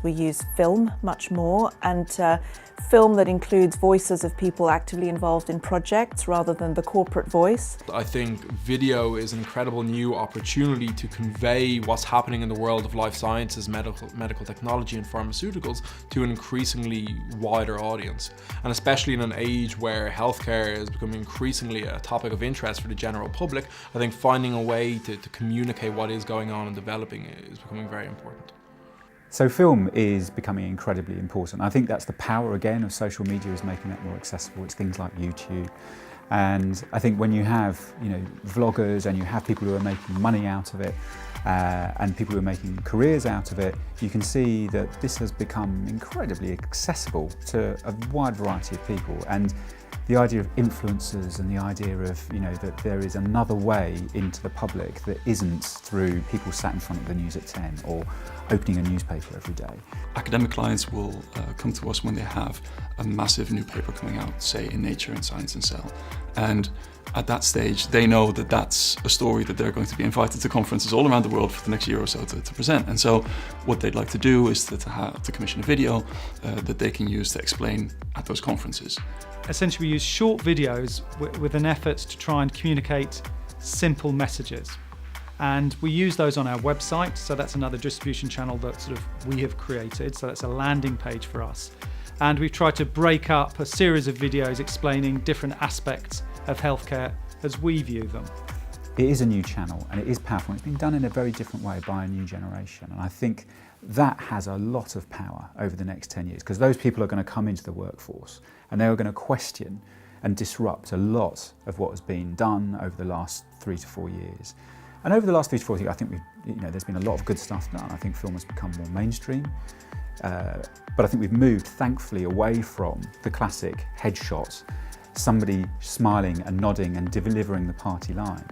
project, we use film much more, and film that includes voices of people actively involved in projects rather than the corporate voice. I think video is an incredible new opportunity to convey what's happening in the world of life sciences, medical technology and pharmaceuticals to an increasingly wider audience. And especially in an age where healthcare is becoming increasingly a topic of interest for the general public, I think finding a way to communicate what is going on and developing is becoming very important. So film is becoming incredibly important. I think that's the power again of social media, is making that more accessible. It's things like YouTube. And I think when you have, vloggers and you have people who are making money out of it, and people who are making careers out of it, you can see that this has become incredibly accessible to a wide variety of people. And the idea of influencers and the idea of, that there is another way into the public that isn't through people sat in front of the news at 10 or opening a newspaper every day. Academic clients will come to us when they have a massive new paper coming out, say in Nature and Science and Cell. And at that stage, they know that that's a story that they're going to be invited to conferences all around the world for the next year or so to present. And so what they'd like to do is to commission a video that they can use to explain at those conferences. Essentially, we use short videos with an effort to try and communicate simple messages. And we use those on our website, so that's another distribution channel that we have created, so that's a landing page for us. And we've tried to break up a series of videos explaining different aspects of healthcare as we view them. It is a new channel and it is powerful. It's been done in a very different way by a new generation, and I think that has a lot of power over the next 10 years, because those people are going to come into the workforce and they are going to question and disrupt a lot of what has been done over the last 3 to 4 years. And over the last 3 to 4 years, I think there's been a lot of good stuff done. I think film has become more mainstream, but I think we've moved, thankfully, away from the classic headshot, somebody smiling and nodding and delivering the party line.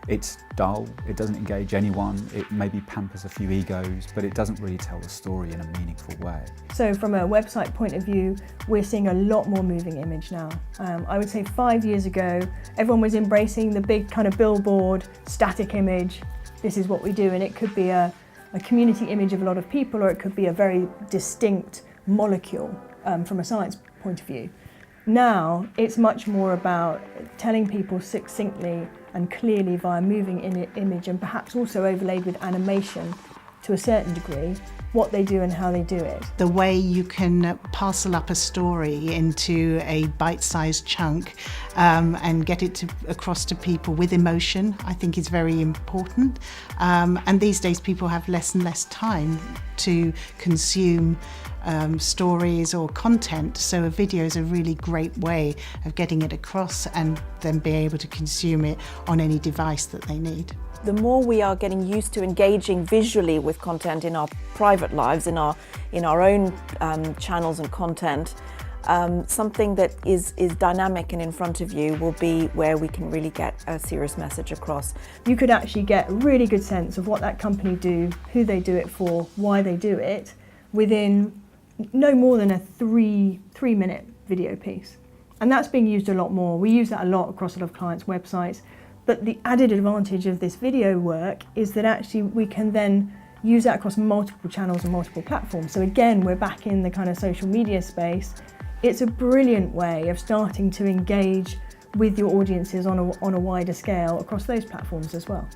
It's dull, it doesn't engage anyone, it maybe pampers a few egos, but it doesn't really tell the story in a meaningful way. So from a website point of view, we're seeing a lot more moving image now. I would say 5 years ago, everyone was embracing the big kind of billboard, static image. This is what we do, and it could be a community image of a lot of people, or it could be a very distinct molecule from a science point of view. Now, it's much more about telling people succinctly and clearly via moving image, and perhaps also overlaid with animation to a certain degree, what they do and how they do it. The way you can parcel up a story into a bite-sized chunk and get it across to people with emotion, I think is very important. And these days people have less and less time to consume stories or content, so a video is a really great way of getting it across and then being able to consume it on any device that they need. The more we are getting used to engaging visually with content in our private lives, in our own channels and content, something that is dynamic and in front of you will be where we can really get a serious message across. You could actually get a really good sense of what that company do, who they do it for, why they do it, within no more than a three-minute video piece. And that's being used a lot more. We use that a lot across a lot of clients' websites. But the added advantage of this video work is that actually we can then use that across multiple channels and multiple platforms. So again, we're back in the kind of social media space. It's a brilliant way of starting to engage with your audiences on a wider scale across those platforms as well.